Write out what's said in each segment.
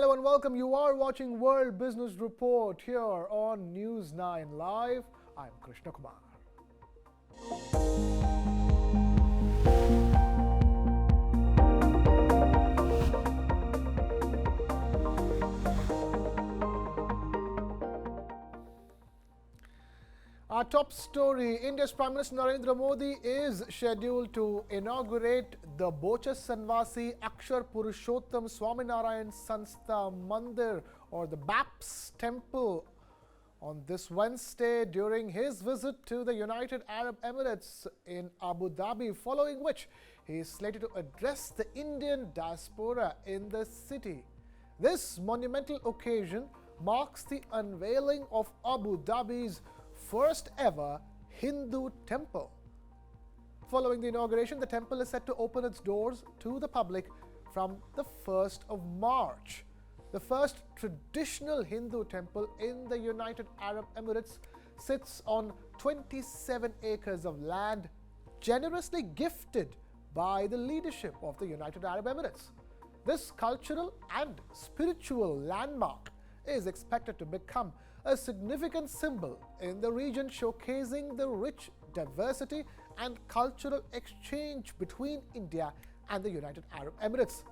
Hello and welcome. You are watching World Business Report here on News 9 Live. I'm Krishna Kumar. Our top story, India's Prime Minister Narendra Modi is scheduled to inaugurate the Bocha-Sanvasi Akshar Purushottam Swaminarayan Mandir, or the BAPS temple, on this Wednesday during his visit to the United Arab Emirates in Abu Dhabi, following which he is slated to address the Indian diaspora in the city. This monumental occasion marks the unveiling of Abu Dhabi's first ever Hindu temple. Following the inauguration, the temple is set to open its doors to the public from the 1st of March. The first traditional Hindu temple in the United Arab Emirates sits on 27 acres of land generously gifted by the leadership of the United Arab Emirates. This cultural and spiritual landmark is expected to become a significant symbol in the region, showcasing the rich diversity and cultural exchange between India and the United Arab Emirates.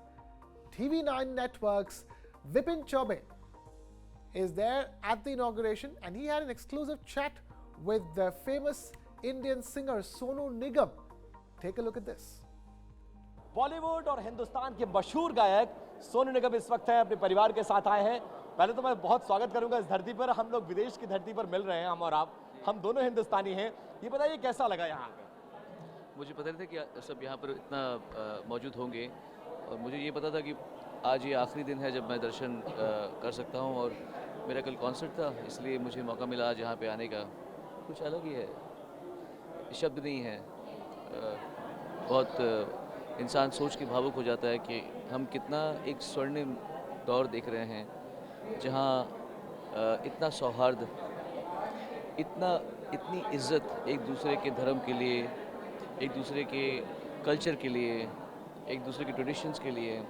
TV9 Network's Vipin Chaube is there at the inauguration, and he had an exclusive chat with the famous Indian singer Sonu Nigam. Take a look at this. Bollywood और हिंदुस्तान के मशहूर गायक सोनू निगम इस वक्त हैं, अपने परिवार के साथ आए हैं। पहले तो मैं बहुत स्वागत करूंगा इस धरती पर। हम लोग विदेश की धरती पर मिल रहे हैं, हम और आप, हम दोनों हिंदुस्तानी हैं। ये बताइए कैसा लगा यहाँ पे? मुझे पता नहीं था कि सब यहाँ पर इतना मौजूद होंगे, और मुझे ये पता था कि आज ये आखिरी दिन है जब मैं दर्शन कर सकता हूँ, और मेरा कल कॉन्सर्ट था, इसलिए मुझे मौका मिला आज यहाँ पे आने का। कुछ अलग ही है, शब्द नहीं है। बहुत इंसान सोच के भावुक हो जाता है कि हम कितना एक स्वर्णिम दौर देख रहे हैं, जहाँ इतना सौहार्द, इतनी इज़्ज़त एक दूसरे के धर्म के लिए, एक दूसरे के कल्चर के लिए, एक दूसरे के ट्रेडिशंस के लिए,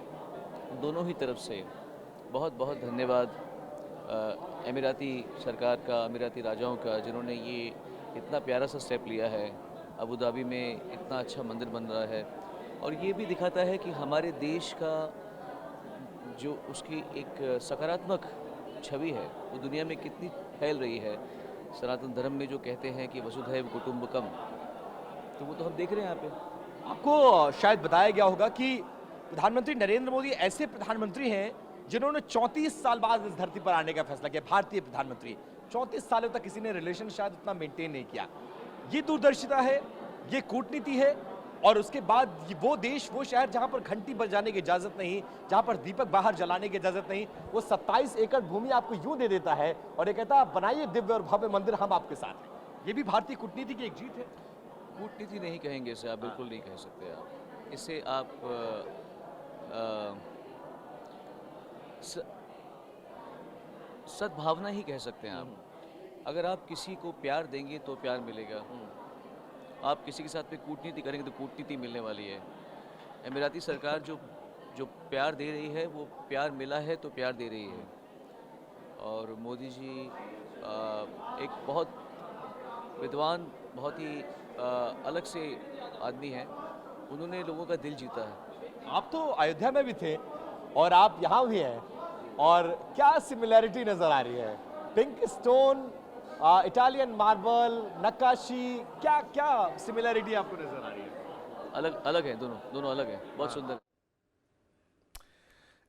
दोनों ही तरफ से बहुत बहुत धन्यवाद अमीराती सरकार का, अमीराती राजाओं का, जिन्होंने ये इतना प्यारा सा स्टेप लिया है। अबू धाबी में इतना अच्छा मंदिर बन रहा है, और ये भी दिखाता है कि हमारे देश का जो उसकी एक सकारात्मक छवि है वो दुनिया में कितनी फैल रही है। सनातन धर्म में जो कहते हैं कि वसुधैव कुटुंबकम, तो वो तो हम देख रहे हैं यहाँ पे। आपको शायद बताया गया होगा कि प्रधानमंत्री नरेंद्र मोदी ऐसे प्रधानमंत्री हैं जिन्होंने 34 साल बाद इस धरती पर आने का फैसला किया। भारतीय प्रधानमंत्री 34 सालों तक किसी ने रिलेशन शायद उतना मेंटेन नहीं किया। ये दूरदर्शिता है, ये कूटनीति है, और उसके बाद वो देश, वो शहर जहां पर घंटी बजाने की इजाजत नहीं, जहां पर दीपक बाहर जलाने की इजाजत नहीं, वो 27 एकड़ भूमि आपको यूं दे देता है और ये कहता है बनाइए दिव्य और भव्य मंदिर, हम आपके साथ हैं। ये भी भारतीय कूटनीति की एक जीत है। कूटनीति नहीं कहेंगे इसे आप, बिल्कुल नहीं कह सकते आप इसे। आप सद्भावना ही कह सकते हैं आप। अगर आप किसी को प्यार देंगे तो प्यार मिलेगा, आप किसी के साथ में कूटनीति करेंगे तो कूटनीति मिलने वाली है। अमीराती सरकार जो प्यार दे रही है, वो प्यार मिला है तो प्यार दे रही है। और मोदी जी एक बहुत विद्वान, बहुत ही अलग से आदमी हैं। उन्होंने लोगों का दिल जीता है। आप तो अयोध्या में भी थे और आप यहाँ भी हैं, और क्या सिमिलैरिटी नजर आ रही है? पिंक स्टोन, इटालियन मार्बल, नक्काशी, क्या क्या सिमिलैरिटी आपको नजर आ रही है? अलग है, दोनों अलग है, बहुत सुंदर।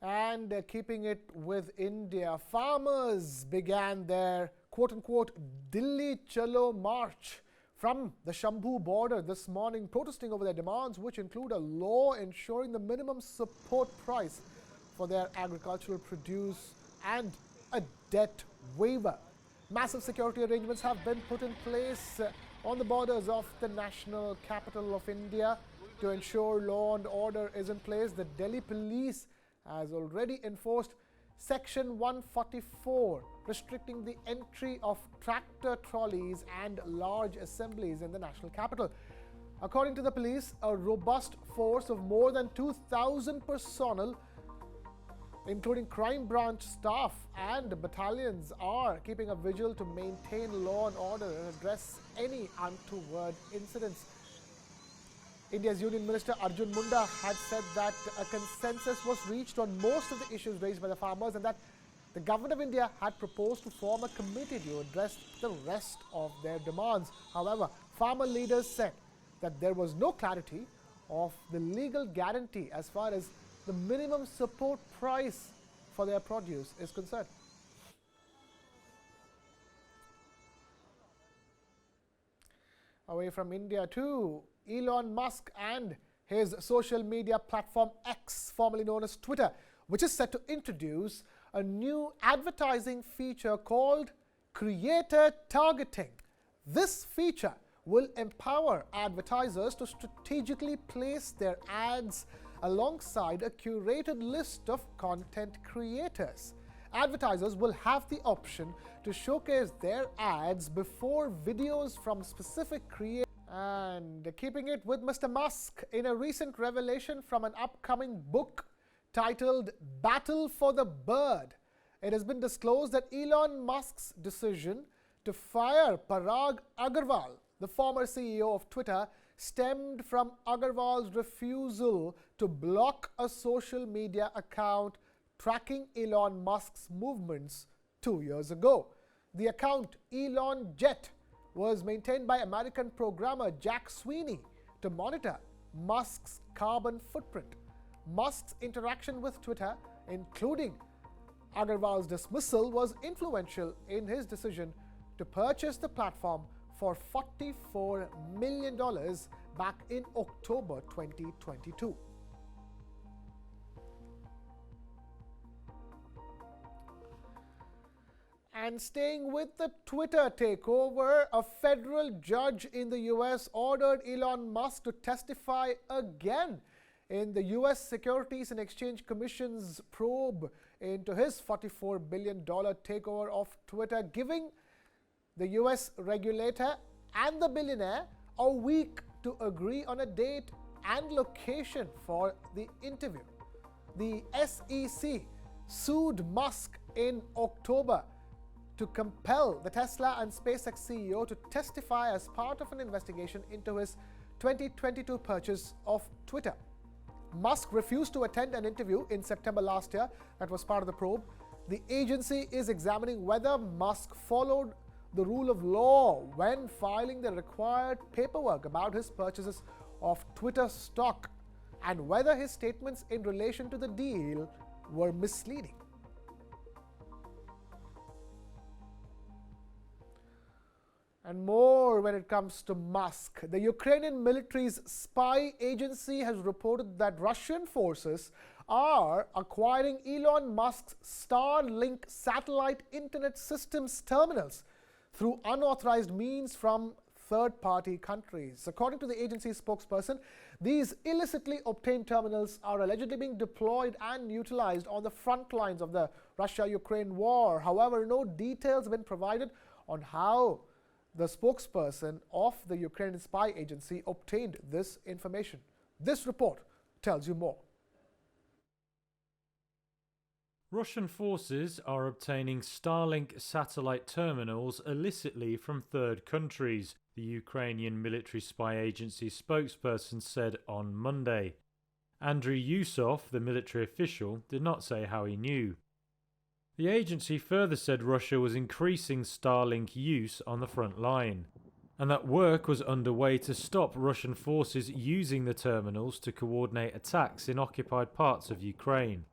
And keeping it with India, farmers began their quote-unquote Delhi Chalo march from the Shambhu Border this morning, protesting over their demands, which include a law ensuring the minimum support price for their agricultural produce and a debt waiver. Massive security arrangements have been put in place on the borders of the national capital of India to ensure law and order is in place. The Delhi police has already enforced Section 144, restricting the entry of tractor trolleys and large assemblies in the national capital. According to the police, a robust force of more than 2,000 personnel including crime branch staff and battalions, are keeping a vigil to maintain law and order and address any untoward incidents. India's Union Minister Arjun Munda had said that a consensus was reached on most of the issues raised by the farmers and that the Government of India had proposed to form a committee to address the rest of their demands. However, farmer leaders said that there was no clarity of the legal guarantee as far as the minimum support price for their produce is concerned. Away from India too, Elon Musk and his social media platform X, formerly known as Twitter, which is set to introduce a new advertising feature called creator targeting. This feature will empower advertisers to strategically place their ads alongside a curated list of content creators. Advertisers will have the option to showcase their ads before videos from specific creators. And keeping it with Mr. Musk, in a recent revelation from an upcoming book titled Battle for the Bird, it has been disclosed that Elon Musk's decision to fire Parag Agarwal, the former CEO of Twitter, stemmed from Agarwal's refusal to block a social media account tracking Elon Musk's movements 2 years ago. The account Elon Jet was maintained by American programmer Jack Sweeney to monitor Musk's carbon footprint. Musk's interaction with Twitter, including Agarwal's dismissal, was influential in his decision to purchase the platform for $44 million back in October 2022. And staying with the Twitter takeover, a federal judge in the US ordered Elon Musk to testify again in the US Securities and Exchange Commission's probe into his $44 billion takeover of Twitter, giving the US regulator and the billionaire a week to agree on a date and location for the interview. The SEC sued Musk in October to compel the Tesla and SpaceX CEO to testify as part of an investigation into his 2022 purchase of Twitter. Musk refused to attend an interview in September last year that was part of the probe. The agency is examining whether Musk followed the rule of law when filing the required paperwork about his purchases of Twitter stock and whether his statements in relation to the deal were misleading. And more when it comes to Musk. The Ukrainian military's spy agency has reported that Russian forces are acquiring Elon Musk's Starlink satellite internet systems terminals through unauthorized means from third-party countries. According to the agency's spokesperson, these illicitly obtained terminals are allegedly being deployed and utilized on the front lines of the Russia-Ukraine war. However, no details have been provided on how the spokesperson of the Ukrainian spy agency obtained this information. This report tells you more. Russian forces are obtaining Starlink satellite terminals illicitly from third countries, the Ukrainian military spy agency spokesperson said on Monday. Andriy Yusov, the military official, did not say how he knew. The agency further said Russia was increasing Starlink use on the front line, and that work was underway to stop Russian forces using the terminals to coordinate attacks in occupied parts of Ukraine.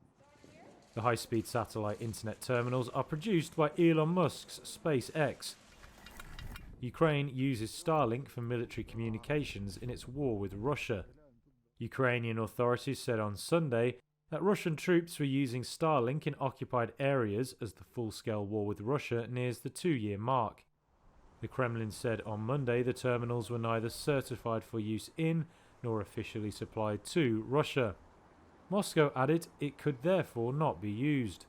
The high-speed satellite internet terminals are produced by Elon Musk's SpaceX. Ukraine uses Starlink for military communications in its war with Russia. Ukrainian authorities said on Sunday that Russian troops were using Starlink in occupied areas as the full-scale war with Russia nears the 2-year mark. The Kremlin said on Monday the terminals were neither certified for use in nor officially supplied to Russia. Moscow added it could therefore not be used.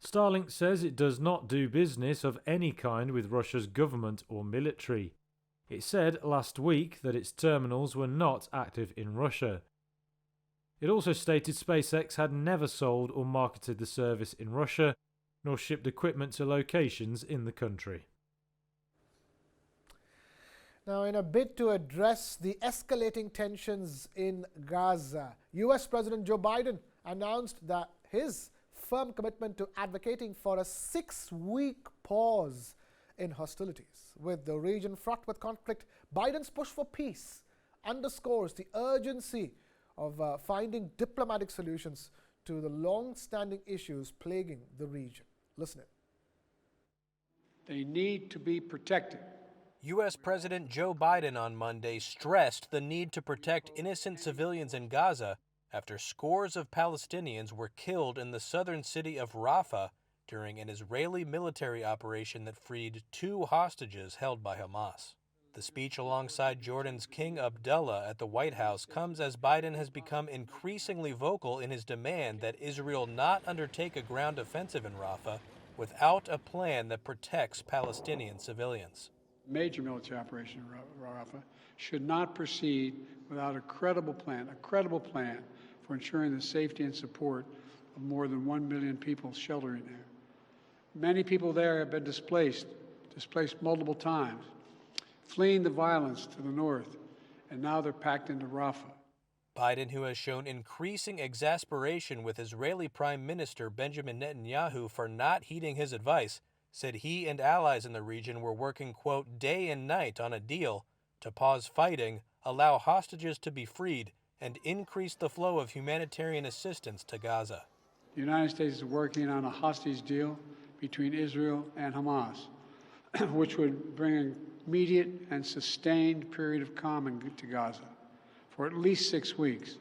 Starlink says it does not do business of any kind with Russia's government or military. It said last week that its terminals were not active in Russia. It also stated SpaceX had never sold or marketed the service in Russia, nor shipped equipment to locations in the country. Now, in a bid to address the escalating tensions in Gaza, US President Joe Biden announced that his firm commitment to advocating for a 6-week pause in hostilities. With the region fraught with conflict, Biden's push for peace underscores the urgency of finding diplomatic solutions to the long-standing issues plaguing the region. Listen in. They need to be protected. U.S. President Joe Biden on Monday stressed the need to protect innocent civilians in Gaza after scores of Palestinians were killed in the southern city of Rafah during an Israeli military operation that freed 2 hostages held by Hamas. The speech alongside Jordan's King Abdullah at the White House comes as Biden has become increasingly vocal in his demand that Israel not undertake a ground offensive in Rafah without a plan that protects Palestinian civilians. Major military operation in Rafah should not proceed without a credible plan for ensuring the safety and support of more than 1 million people sheltering there. Many people there have been displaced multiple times, fleeing the violence to the north, and now they're packed into Rafah. Biden, who has shown increasing exasperation with Israeli Prime Minister Benjamin Netanyahu for not heeding his advice, said he and allies in the region were working, quote, day and night on a deal to pause fighting, allow hostages to be freed, and increase the flow of humanitarian assistance to Gaza. The United States is working on a hostage deal between Israel and Hamas, which would bring an immediate and sustained period of calm to Gaza for at least 6 weeks.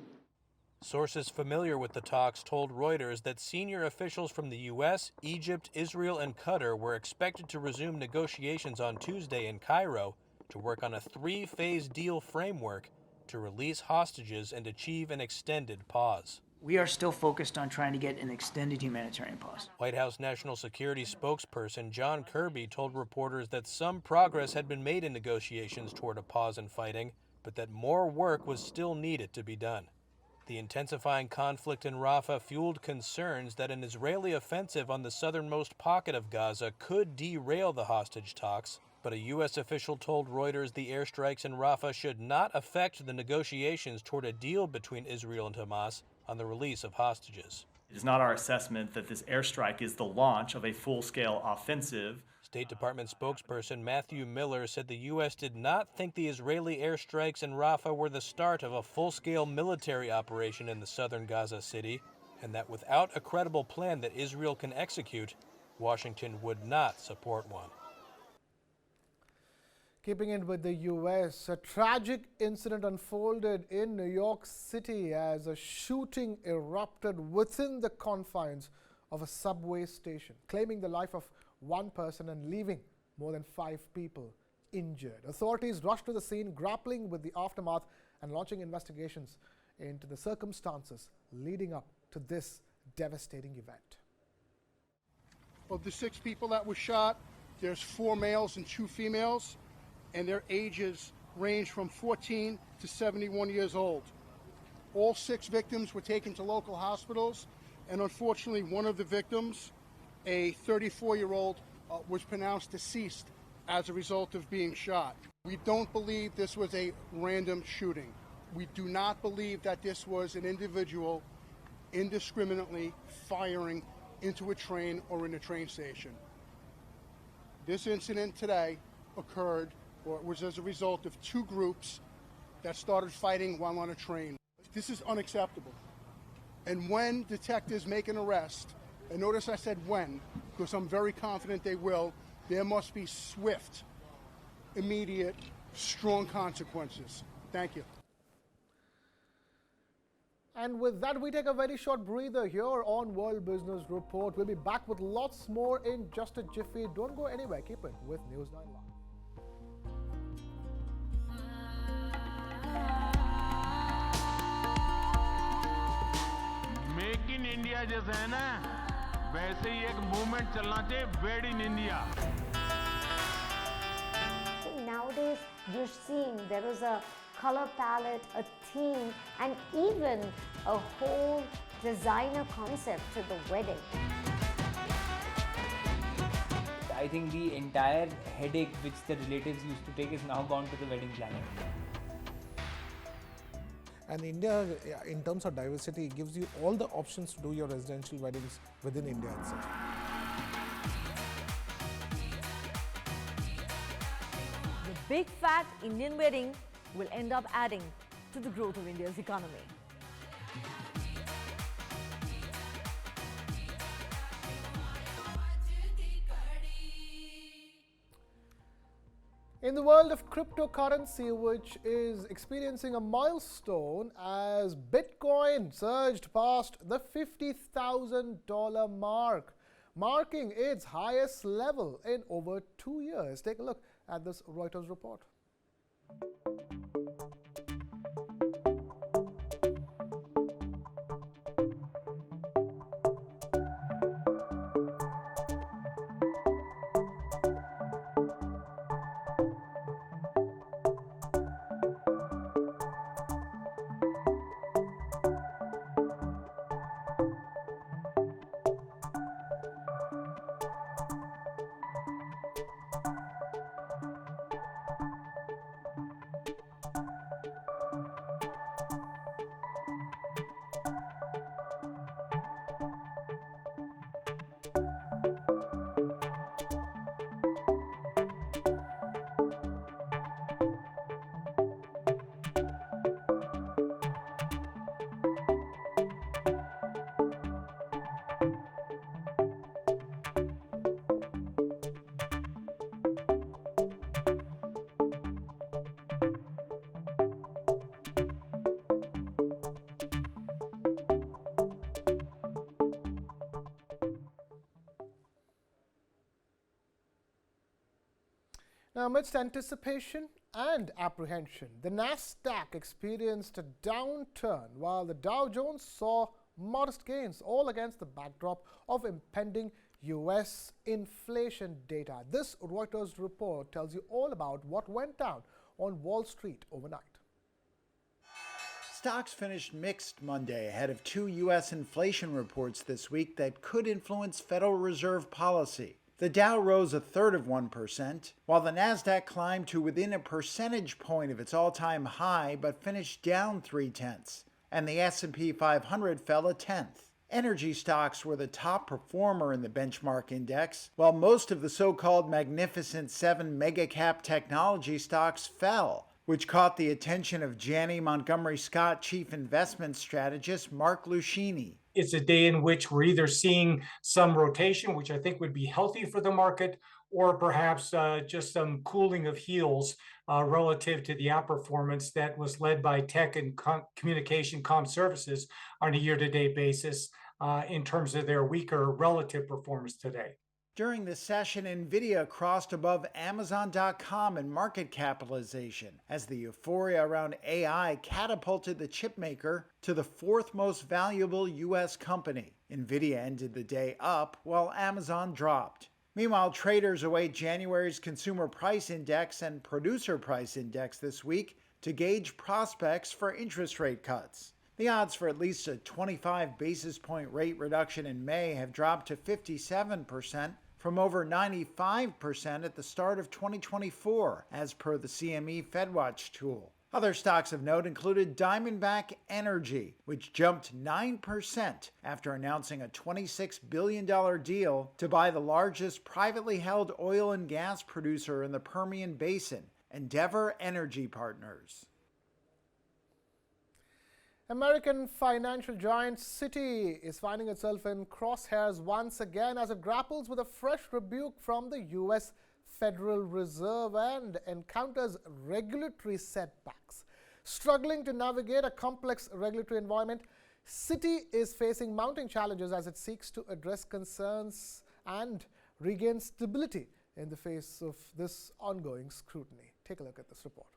Sources familiar with the talks told Reuters that senior officials from the U.S., Egypt, Israel, and Qatar were expected to resume negotiations on Tuesday in Cairo to work on a 3-phase deal framework to release hostages and achieve an extended pause. We are still focused on trying to get an extended humanitarian pause. White House National Security spokesperson John Kirby told reporters that some progress had been made in negotiations toward a pause in fighting, but that more work was still needed to be done. The intensifying conflict in Rafah fueled concerns that an Israeli offensive on the southernmost pocket of Gaza could derail the hostage talks, but a U.S. official told Reuters the airstrikes in Rafah should not affect the negotiations toward a deal between Israel and Hamas on the release of hostages. It is not our assessment that this airstrike is the launch of a full-scale offensive. State Department spokesperson Matthew Miller said the U.S. did not think the Israeli airstrikes in Rafah were the start of a full-scale military operation in the southern Gaza city, and that without a credible plan that Israel can execute, Washington would not support one. Keeping it with the U.S., a tragic incident unfolded in New York City as a shooting erupted within the confines of a subway station, claiming the life of 1 person and leaving more than 5 people injured. Authorities rushed to the scene, grappling with the aftermath and launching investigations into the circumstances leading up to this devastating event. Of the 6 people that were shot, there's 4 males and 2 females, and their ages range from 14 to 71 years old. All 6 victims were taken to local hospitals, and unfortunately one of the victims, a 34-year-old, was pronounced deceased as a result of being shot. We don't believe this was a random shooting. We do not believe that this was an individual indiscriminately firing into a train or in a train station. This incident today occurred, or was as a result of 2 groups that started fighting while on a train. This is unacceptable. And when detectives make an arrest, and notice I said when, because I'm very confident they will, there must be swift, immediate, strong consequences. Thank you. And with that, we take a very short breather here on World Business Report. We'll be back with lots more in just a jiffy. Don't go anywhere. Keep it with News 9 Live. Make in India जैसा है ना, वैसे ही एक movement चलना चाहिए, made in India. Nowadays, you're seeing there is a color palette, a theme, and even a whole designer concept to the wedding. I think the entire headache which the relatives used to take is now gone to the wedding planner. And India, in terms of diversity, gives you all the options to do your residential weddings within India itself. The big fat Indian wedding will end up adding to the growth of India's economy. In the world of cryptocurrency, which is experiencing a milestone as Bitcoin surged past the $50,000 mark, marking its highest level in over 2 years. Take a look at this Reuters report. Now, amidst anticipation and apprehension, the Nasdaq experienced a downturn while the Dow Jones saw modest gains, all against the backdrop of impending US inflation data. This Reuters report tells you all about what went down on Wall Street overnight. Stocks finished mixed Monday ahead of 2 U.S. inflation reports this week that could influence Federal Reserve policy. The Dow rose 1/3%, while the Nasdaq climbed to within a percentage point of its all-time high but finished down 0.3, and the S&P 500 fell 1/10. Energy stocks were the top performer in the benchmark index, while most of the so-called Magnificent Seven mega-cap technology stocks fell, which caught the attention of Janney Montgomery Scott chief investment strategist Mark Lucchini. It's a day in which we're either seeing some rotation, which I think would be healthy for the market, or perhaps just some cooling of heels relative to the outperformance that was led by tech and communication comm services on a year-to-date basis in terms of their weaker relative performance today. During the session, NVIDIA crossed above Amazon.com in market capitalization as the euphoria around AI catapulted the chipmaker to the fourth most valuable U.S. company. NVIDIA ended the day up while Amazon dropped. Meanwhile, traders await January's Consumer Price Index and Producer Price Index this week to gauge prospects for interest rate cuts. The odds for at least a 25 basis point rate reduction in May have dropped to 57%. From over 95% at the start of 2024, as per the CME FedWatch tool. Other stocks of note included Diamondback Energy, which jumped 9% after announcing a $26 billion deal to buy the largest privately held oil and gas producer in the Permian Basin, Endeavor Energy Partners. American financial giant Citi is finding itself in crosshairs once again as it grapples with a fresh rebuke from the U.S. Federal Reserve and encounters regulatory setbacks. Struggling to navigate a complex regulatory environment, Citi is facing mounting challenges as it seeks to address concerns and regain stability in the face of this ongoing scrutiny. Take a look at this report.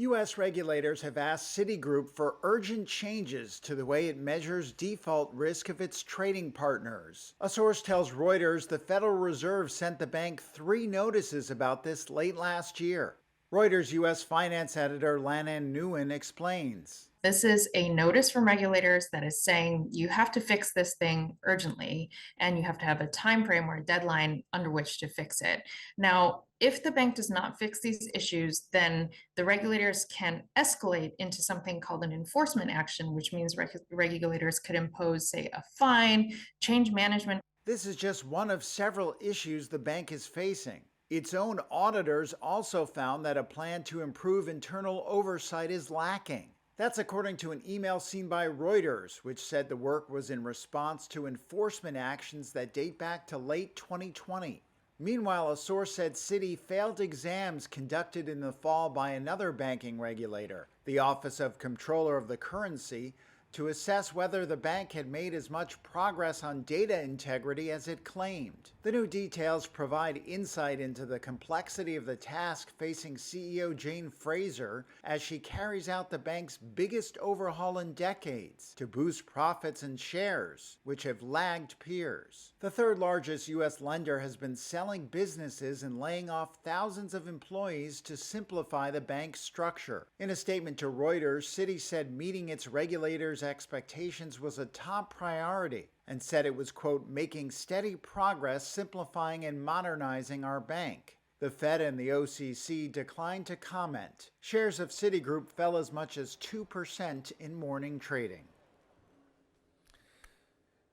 U.S. regulators have asked Citigroup for urgent changes to the way it measures default risk of its trading partners. A source tells Reuters the Federal Reserve sent the bank 3 notices about this late last year. Reuters U.S. finance editor Lannan Nguyen explains. This is a notice from regulators that is saying you have to fix this thing urgently, and you have to have a time frame or a deadline under which to fix it. Now, if the bank does not fix these issues, then the regulators can escalate into something called an enforcement action, which means regulators could impose, say, a fine, change management. This is just one of several issues the bank is facing. Its own auditors also found that a plan to improve internal oversight is lacking. That's according to an email seen by Reuters, which said the work was in response to enforcement actions that date back to late 2020. Meanwhile, a source said Citi failed exams conducted in the fall by another banking regulator, the Office of Comptroller of the Currency, to assess whether the bank had made as much progress on data integrity as it claimed. The new details provide insight into the complexity of the task facing CEO Jane Fraser as she carries out the bank's biggest overhaul in decades to boost profits and shares, which have lagged peers. The third largest U.S. lender has been selling businesses and laying off thousands of employees to simplify the bank's structure. In a statement to Reuters, Citi said meeting its regulators' expectations was a top priority and said it was, quote, making steady progress simplifying and modernizing our bank. The Fed and the OCC declined to comment. Shares of Citigroup fell as much as 2% in morning trading.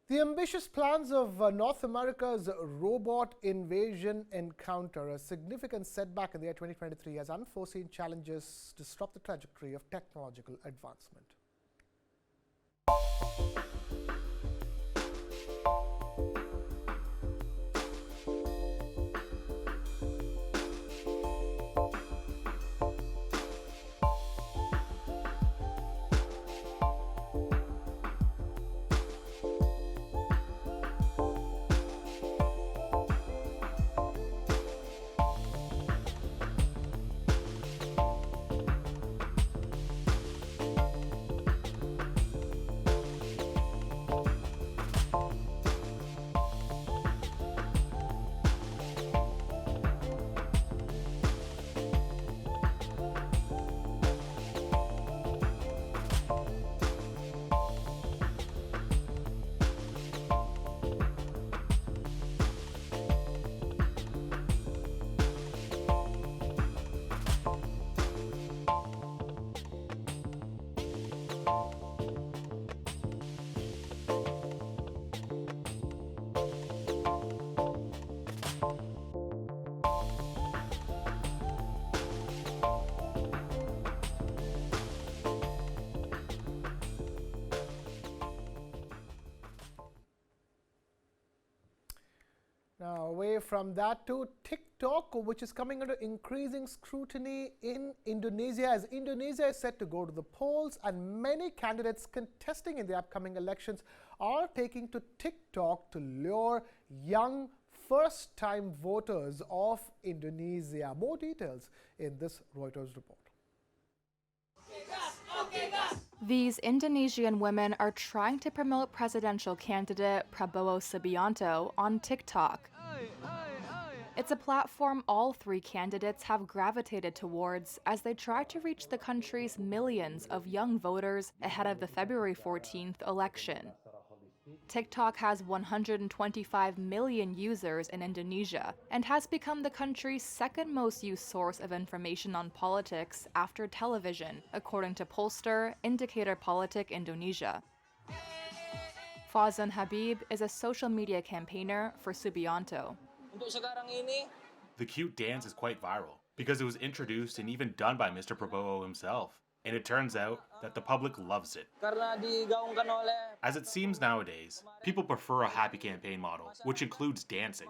The ambitious plans of North America's robot invasion encounter a significant setback in the year 2023 as unforeseen challenges disrupt the trajectory of technological advancement. Now, away from that to TikTok, which is coming under increasing scrutiny in Indonesia, as Indonesia is set to go to the polls, and many candidates contesting in the upcoming elections are taking to TikTok to lure young first-time voters of Indonesia. More details in this Reuters report. These Indonesian women are trying to promote presidential candidate Prabowo Subianto on TikTok. It's a platform all three candidates have gravitated towards as they try to reach the country's millions of young voters ahead of the February 14th election. TikTok has 125 million users in Indonesia and has become the country's second most used source of information on politics after television, according to pollster Indicator Politik Indonesia. Fauzan Habib is a social media campaigner for Subianto. The cute dance is quite viral because it was introduced and even done by Mr. Prabowo himself. And it turns out that the public loves it. As it seems nowadays, people prefer a happy campaign model, which includes dancing.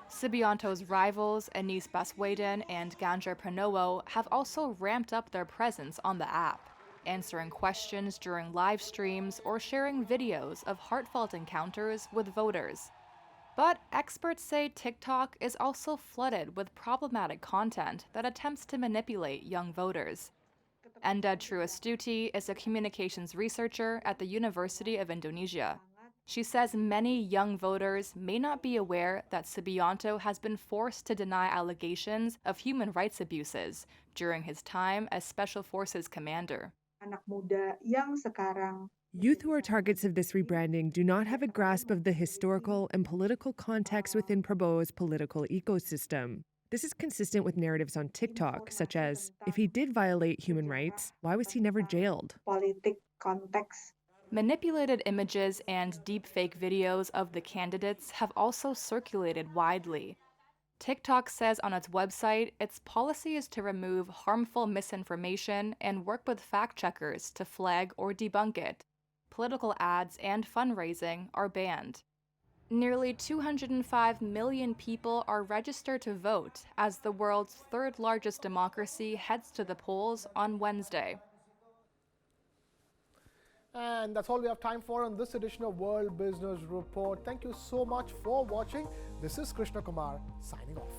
Subianto's rivals, Anies Baswedan and Ganjar Pranowo, have also ramped up their presence on the app, answering questions during live streams or sharing videos of heartfelt encounters with voters. But experts say TikTok is also flooded with problematic content that attempts to manipulate young voters. Enda Truastuti is a communications researcher at the University of Indonesia. She says many young voters may not be aware that Subianto has been forced to deny allegations of human rights abuses during his time as Special Forces commander. Anak muda yang sekarang Youth who are targets of this rebranding do not have a grasp of the historical and political context within Prabowo's political ecosystem. This is consistent with narratives on TikTok, such as, if he did violate human rights, why was he never jailed? politik konteks. Manipulated images and deepfake videos of the candidates have also circulated widely. TikTok says on its website its policy is to remove harmful misinformation and work with fact-checkers to flag or debunk it. Political ads and fundraising are banned. Nearly 205 million people are registered to vote as the world's third-largest democracy heads to the polls on Wednesday. And that's all we have time for on this edition of World Business Report. Thank you so much for watching. This is Krishna Kumar signing off.